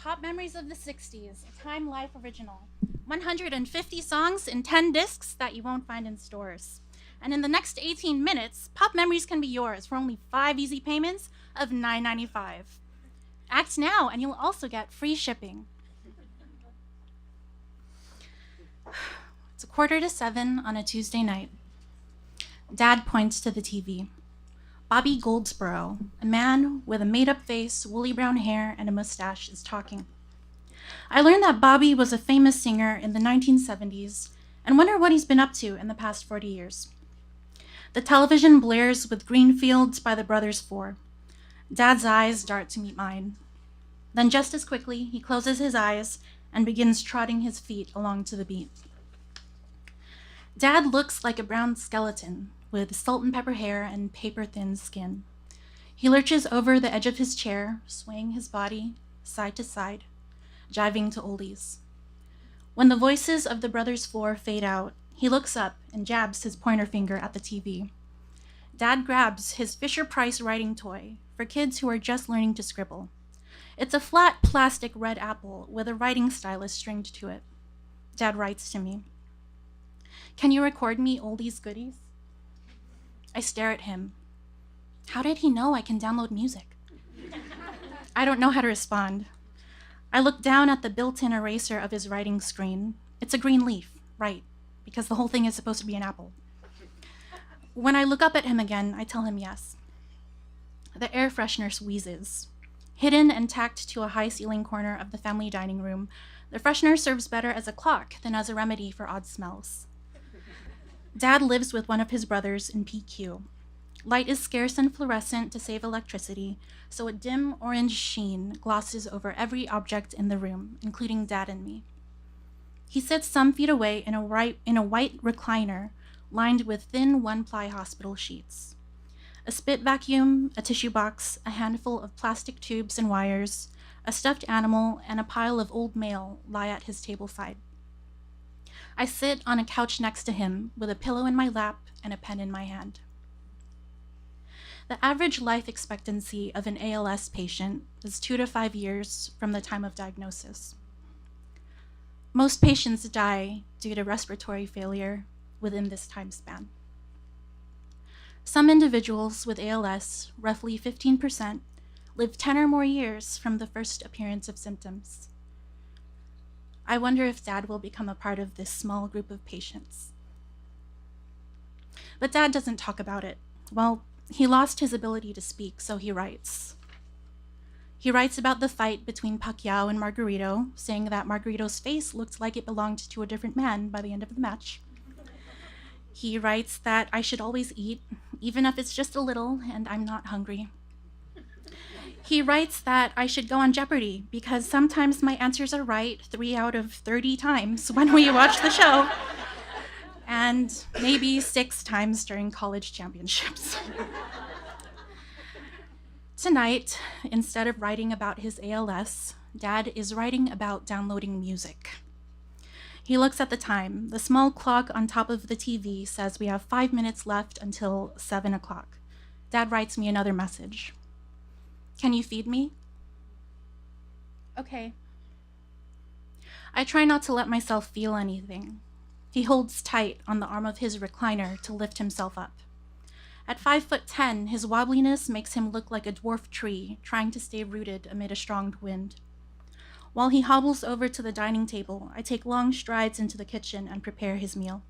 Top Memories of the 60s, a Time Life original. 150 songs in 10 discs that you won't find in stores. And in the next 18 minutes, Pop Memories can be yours for only 5 easy payments of $9.95. Act now, and you'll also get free shipping. It's 6:45 on a Tuesday night. Dad points to the TV. Bobby Goldsboro, a man with a made-up face, woolly brown hair, and a mustache, is talking. I learned that Bobby was a famous singer in the 1970s and wonder what he's been up to in the past 40 years. The television blares with Green Fields by the Brothers Four. Dad's eyes dart to meet mine. Then just as quickly, he closes his eyes and begins trotting his feet along to the beat. Dad looks like a brown skeleton with salt and pepper hair and paper-thin skin. He lurches over the edge of his chair, swaying his body side to side, jiving to oldies. When the voices of the Brothers Four fade out, he looks up and jabs his pointer finger at the TV. Dad grabs his Fisher-Price writing toy for kids who are just learning to scribble. It's a flat plastic red apple with a writing stylus stringed to it. Dad writes to me, "Can you record me oldies goodies?" I stare at him. How did he know I can download music? I don't know how to respond. I look down at the built-in eraser of his writing screen. It's a green leaf, right, because the whole thing is supposed to be an apple. When I look up at him again, I tell him yes. The air freshener wheezes. Hidden and tacked to a high ceiling corner of the family dining room, the freshener serves better as a clock than as a remedy for odd smells. Dad lives with one of his brothers in PQ. Light is scarce and fluorescent to save electricity, so a dim orange sheen glosses over every object in the room, including Dad and me. He sits some feet away in a white recliner lined with thin one-ply hospital sheets. A spit vacuum, a tissue box, a handful of plastic tubes and wires, a stuffed animal, and a pile of old mail lie at his table side. I sit on a couch next to him with a pillow in my lap and a pen in my hand. The average life expectancy of an ALS patient is 2 to 5 years from the time of diagnosis. Most patients die due to respiratory failure within this time span. Some individuals with ALS, roughly 15%, live 10 or more years from the first appearance of symptoms. I wonder if Dad will become a part of this small group of patients. But Dad doesn't talk about it. Well, he lost his ability to speak, so he writes. He writes about the fight between Pacquiao and Margarito, saying that Margarito's face looked like it belonged to a different man by the end of the match. He writes that I should always eat, even if it's just a little and I'm not hungry. He writes that I should go on Jeopardy because sometimes my answers are right 3 out of 30 times when we watch the show, and maybe 6 times during college championships. Tonight, instead of writing about his ALS, Dad is writing about downloading music. He looks at the time. The small clock on top of the TV says we have 5 minutes left until 7 o'clock. Dad writes me another message. Can you feed me? Okay. I try not to let myself feel anything. He holds tight on the arm of his recliner to lift himself up. At 5'10", his wobbliness makes him look like a dwarf tree trying to stay rooted amid a strong wind. While he hobbles over to the dining table, I take long strides into the kitchen and prepare his meal.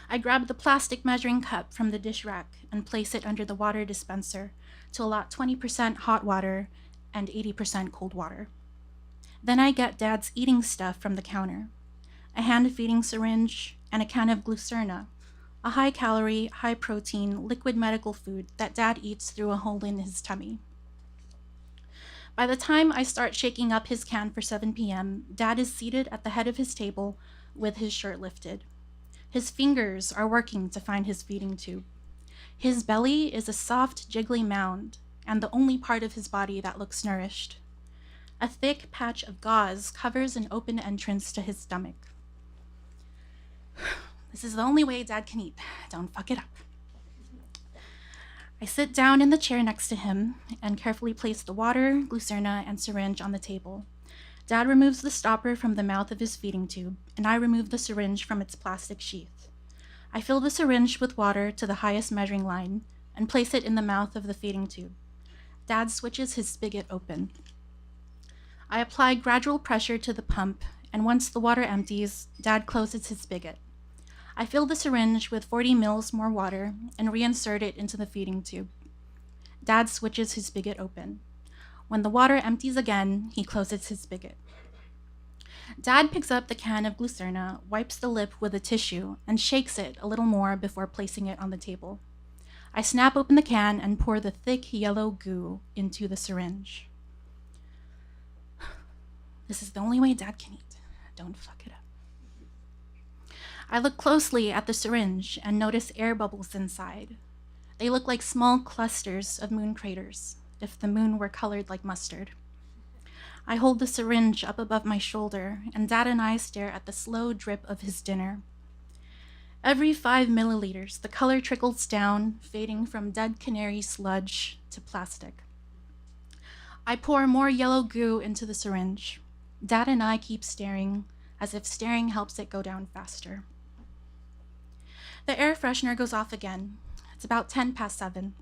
I grab the plastic measuring cup from the dish rack and place it under the water dispenser to allot 20% hot water and 80% cold water. Then I get Dad's eating stuff from the counter, a hand-feeding syringe and a can of glucerna, a high-calorie, high-protein, liquid medical food that Dad eats through a hole in his tummy. By the time I start shaking up his can for 7 p.m., Dad is seated at the head of his table with his shirt lifted. His fingers are working to find his feeding tube. His belly is a soft, jiggly mound, and the only part of his body that looks nourished. A thick patch of gauze covers an open entrance to his stomach. This is the only way Dad can eat. Don't fuck it up. I sit down in the chair next to him and carefully place the water, glucerna, and syringe on the table. Dad removes the stopper from the mouth of his feeding tube, and I remove the syringe from its plastic sheath. I fill the syringe with water to the highest measuring line and place it in the mouth of the feeding tube. Dad switches his spigot open. I apply gradual pressure to the pump, and once the water empties, Dad closes his spigot. I fill the syringe with 40 mils more water and reinsert it into the feeding tube. Dad switches his spigot open. When the water empties again, he closes his spigot. Dad picks up the can of Glucerna, wipes the lip with a tissue, and shakes it a little more before placing it on the table. I snap open the can and pour the thick yellow goo into the syringe. This is the only way Dad can eat. Don't fuck it up. I look closely at the syringe and notice air bubbles inside. They look like small clusters of moon craters, if the moon were colored like mustard. I hold the syringe up above my shoulder, and Dad and I stare at the slow drip of his dinner. Every 5 milliliters, the color trickles down, fading from dead canary sludge to plastic. I pour more yellow goo into the syringe. Dad and I keep staring, as if staring helps it go down faster. The air freshener goes off again. It's about 10 past 7.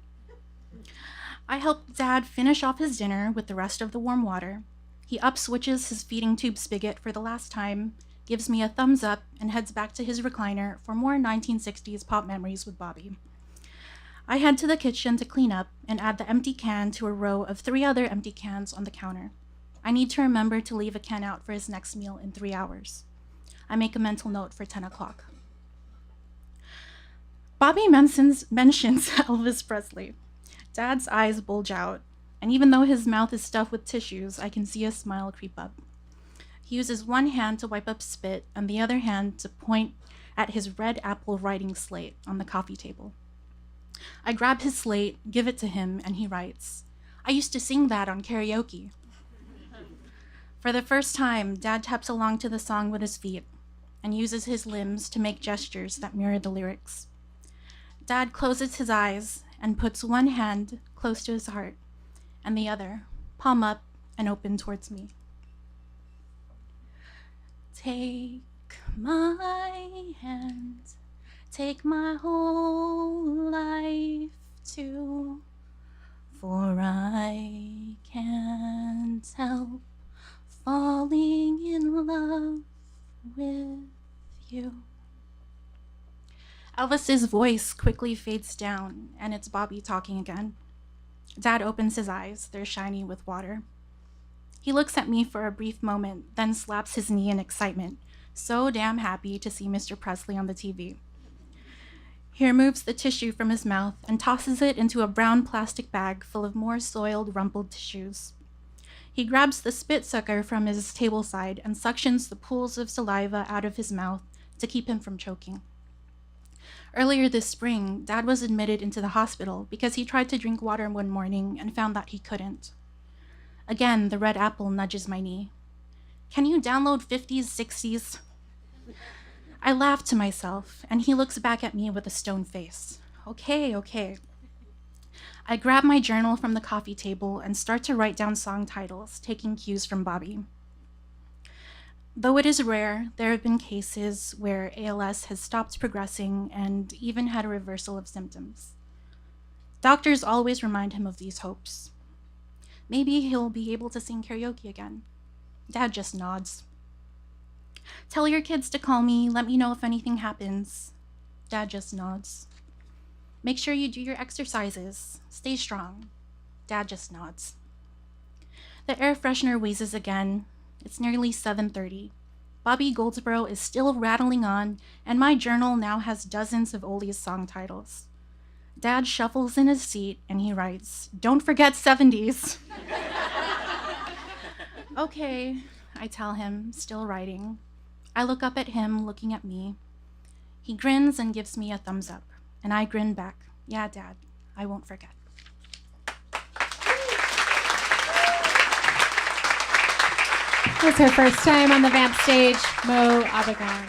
I help Dad finish off his dinner with the rest of the warm water. He up-switches his feeding tube spigot for the last time, gives me a thumbs up, and heads back to his recliner for more 1960s pop memories with Bobby. I head to the kitchen to clean up and add the empty can to a row of 3 other empty cans on the counter. I need to remember to leave a can out for his next meal in 3 hours. I make a mental note for 10 o'clock. Bobby mentions Elvis Presley. Dad's eyes bulge out, and even though his mouth is stuffed with tissues, I can see a smile creep up. He uses one hand to wipe up spit and the other hand to point at his red apple writing slate on the coffee table. I grab his slate, give it to him, and he writes, "I used to sing that on karaoke." For the first time, Dad taps along to the song with his feet and uses his limbs to make gestures that mirror the lyrics. Dad closes his eyes and puts one hand close to his heart and the other, palm up and open towards me. Take my hand, take my whole life too, for I can't help falling in love with you. Elvis's voice quickly fades down, and it's Bobby talking again. Dad opens his eyes. They're shiny with water. He looks at me for a brief moment, then slaps his knee in excitement, so damn happy to see Mr. Presley on the TV. He removes the tissue from his mouth and tosses it into a brown plastic bag full of more soiled, rumpled tissues. He grabs the spit sucker from his table side and suctions the pools of saliva out of his mouth to keep him from choking. Earlier this spring, Dad was admitted into the hospital because he tried to drink water one morning and found that he couldn't. Again, the red apple nudges my knee. "Can you download 50s, 60s? I laugh to myself, and he looks back at me with a stone face. Okay. I grab my journal from the coffee table and start to write down song titles, taking cues from Bobby. Though it is rare, there have been cases where ALS has stopped progressing and even had a reversal of symptoms. Doctors always remind him of these hopes. Maybe he'll be able to sing karaoke again. Dad just nods. "Tell your kids to call me, let me know if anything happens." Dad just nods. "Make sure you do your exercises. Stay strong." Dad just nods. The air freshener wheezes again. It's nearly 7:30. Bobby Goldsboro is still rattling on, and my journal now has dozens of Oli's song titles. Dad shuffles in his seat and he writes, "Don't forget 70s. "Okay," I tell him, still writing. I look up at him, looking at me. He grins and gives me a thumbs up, and I grin back. "Yeah, Dad, I won't forget." It's her first time on the VAMP stage, Maureen Abugan.